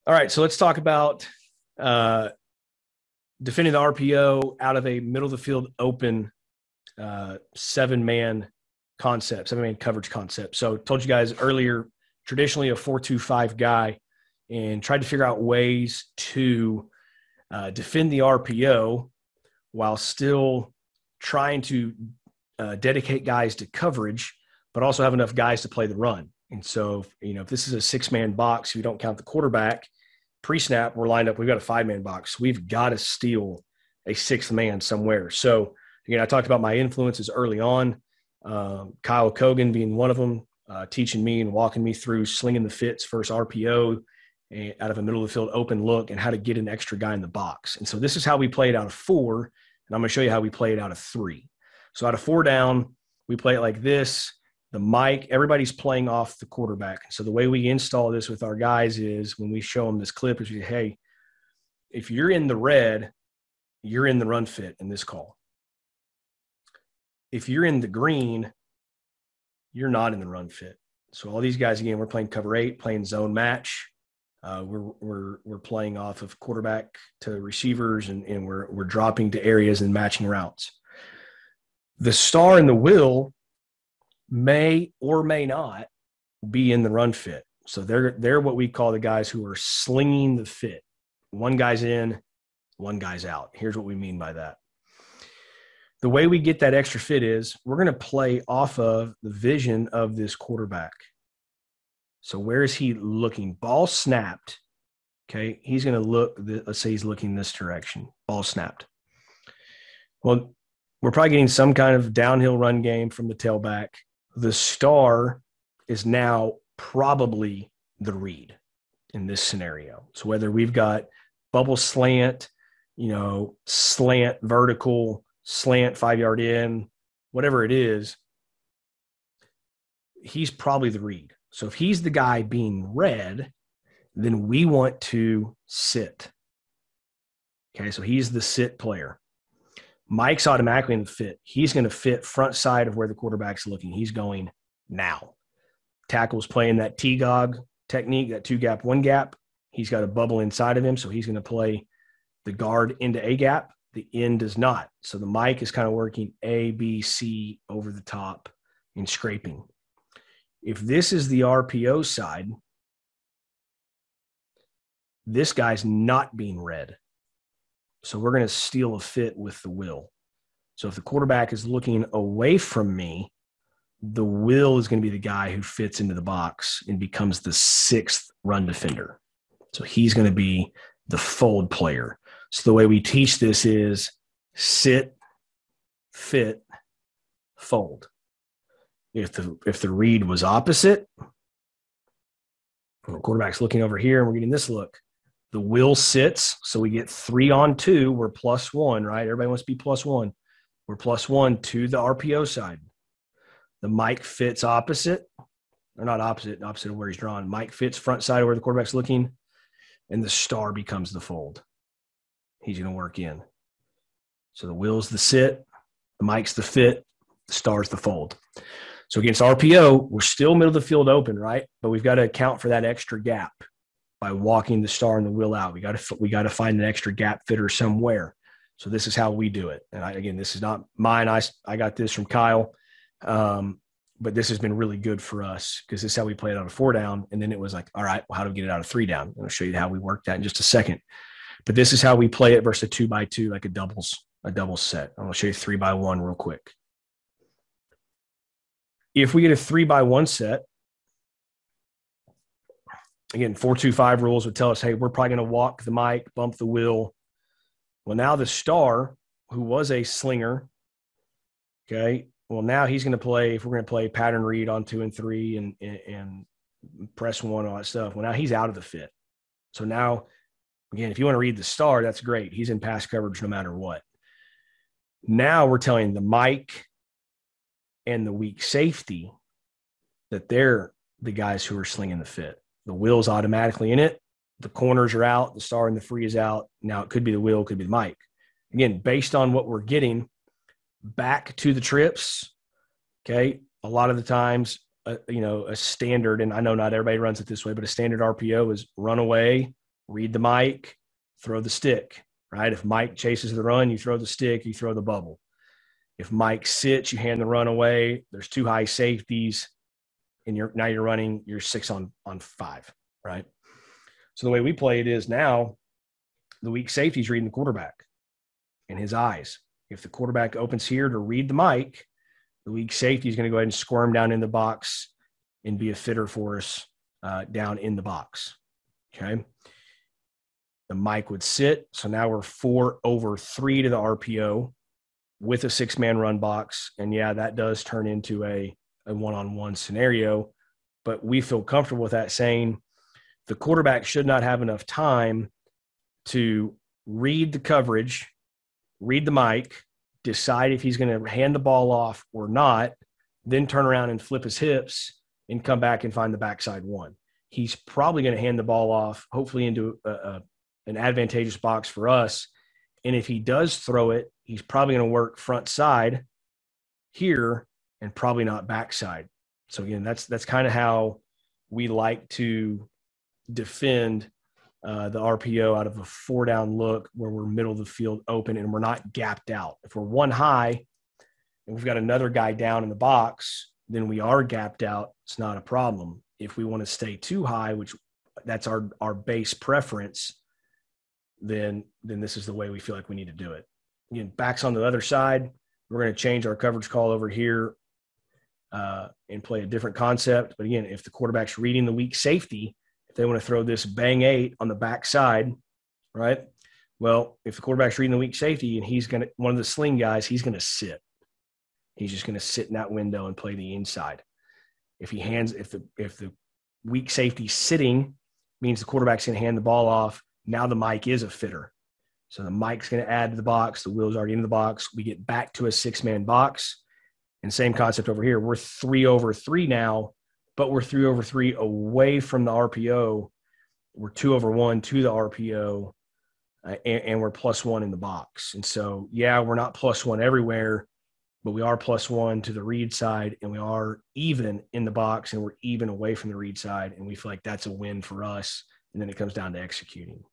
All right, so let's talk about uh, defending the RPO out of a middle of the field open seven-man concept, seven-man coverage concept. So I told you guys earlier, traditionally a 4-2-5 guy, and tried to figure out ways to defend the RPO while still trying to dedicate guys to coverage, but also have enough guys to play the run. And so, if this is a six-man box, if you don't count the quarterback, pre-snap, we're lined up. We've got a five-man box. We've got to steal a sixth man somewhere. So, again, I talked about my influences early on. Kyle Kogan being one of them, teaching me and walking me through slinging the fits versus RPO out of a middle of the field open look and how to get an extra guy in the box. And so this is how we play it out of four, and I'm going to show you how we play it out of three. So out of four down, we play it like this. The mic, everybody's playing off the quarterback. So the way we install this with our guys is when we show them this clip is, hey, if you're in the red, you're in the run fit in this call. If you're in the green, you're not in the run fit. So all these guys, again, we're playing cover 8, playing zone match. We're playing off of quarterback to receivers, and we're dropping to areas and matching routes. The star and the will may or may not be in the run fit. So they're what we call the guys who are slinging the fit. One guy's in, one guy's out. Here's what we mean by that. The way we get that extra fit is we're going to play off of the vision of this quarterback. So where is he looking? Ball snapped. Okay, he's going to look. Let's say he's looking this direction. Ball snapped. Well, we're probably getting some kind of downhill run game from the tailback. The star is now probably the read in this scenario. So whether we've got bubble slant, slant vertical, slant 5-yard in, whatever it is, he's probably the read. So if he's the guy being read, then we want to sit. Okay, so he's the sit player. Mike's automatically in the fit. He's going to fit front side of where the quarterback's looking. He's going now. Tackle's playing that T-Gog technique, that 2-gap, 1-gap. He's got a bubble inside of him, so he's going to play the guard into A gap. The end does not. So the Mike is kind of working A, B, C over the top and scraping. If this is the RPO side, this guy's not being read. So we're going to steal a fit with the will. So if the quarterback is looking away from me, the will is going to be the guy who fits into the box and becomes the sixth run defender. So he's going to be the fold player. So the way we teach this is sit, fit, fold. If the read was opposite, the quarterback's looking over here and we're getting this look. The will sits, so we get 3-on-2. We're +1, right? Everybody wants to be +1. We're +1 to the RPO side. The Mike fits opposite, or not opposite of where he's drawn. Mike fits front side of where the quarterback's looking, and the star becomes the fold. He's going to work in. So the will's the sit, the Mike's the fit, the star's the fold. So against RPO, we're still middle of the field open, right? But we've got to account for that extra gap by walking the star and the will out. We got to find an extra gap fitter somewhere. So this is how we do it. And again, this is not mine. I got this from Kyle, but this has been really good for us because this is how we play it out of 4 down. And then it was like, all right, well, how do we get it out of 3 down? I'll show you how we work that in just a second. But this is how we play it versus a 2x2, like a double set. I'm going to show you 3x1 real quick. If we get a 3x1 set, again, 4-2-5 rules would tell us, hey, we're probably going to walk the Mike, bump the will. Well, now the star, who was a slinger, okay, well, now he's going to play, if we're going to play pattern read on 2 and 3 and press 1, all that stuff, well, now he's out of the fit. So now, again, if you want to read the star, that's great. He's in pass coverage no matter what. Now we're telling the Mike and the weak safety that they're the guys who are slinging the fit. The will's automatically in it. The corners are out. The star and the free is out. Now it could be the will, it could be the Mike. Again, based on what we're getting back to the trips, okay, a lot of the times, a standard, and I know not everybody runs it this way, but a standard RPO is run away, read the mic, throw the stick, right? If Mike chases the run, you throw the stick, you throw the bubble. If Mike sits, you hand the run away. There's 2 high safeties, and now you're running your 6 on 5, right? So the way we play it is now the weak safety is reading the quarterback in his eyes. If the quarterback opens here to read the mic, the weak safety is going to go ahead and squirm down in the box and be a fitter for us down in the box. Okay. The mic would sit. So now we're 4 over 3 to the RPO with a 6-man run box. And yeah, that does turn into a one-on-one scenario, but we feel comfortable with that, saying the quarterback should not have enough time to read the coverage, read the mic, decide if he's going to hand the ball off or not, then turn around and flip his hips and come back and find the backside one. He's probably going to hand the ball off, hopefully into an advantageous box for us. And if he does throw it, he's probably going to work front side here and probably not backside. So again, that's kind of how we like to defend the RPO out of a 4-down look, where we're middle of the field open and we're not gapped out. If we're 1 high and we've got another guy down in the box, then we are gapped out. It's not a problem. If we want to stay 2 high, which that's our base preference, then this is the way we feel like we need to do it. Again, backs on the other side, we're going to change our coverage call over here and play a different concept. But again, if the quarterback's reading the weak safety, if they want to throw this bang 8 on the backside, right? Well, if the quarterback's reading the weak safety and he's one of the sling guys, he's going to sit. He's just going to sit in that window and play the inside. If the weak safety sitting, means the quarterback's going to hand the ball off. Now the mic is a fitter. So the mic's going to add to the box. The wheel's already in the box. We get back to a 6-man box. And same concept over here. We're 3 over 3 now, but we're 3 over 3 away from the RPO. We're 2 over 1 to the RPO, and we're +1 in the box. And so, yeah, we're not +1 everywhere, but we are +1 to the read side, and we are even in the box, and we're even away from the read side. And we feel like that's a win for us. And then it comes down to executing.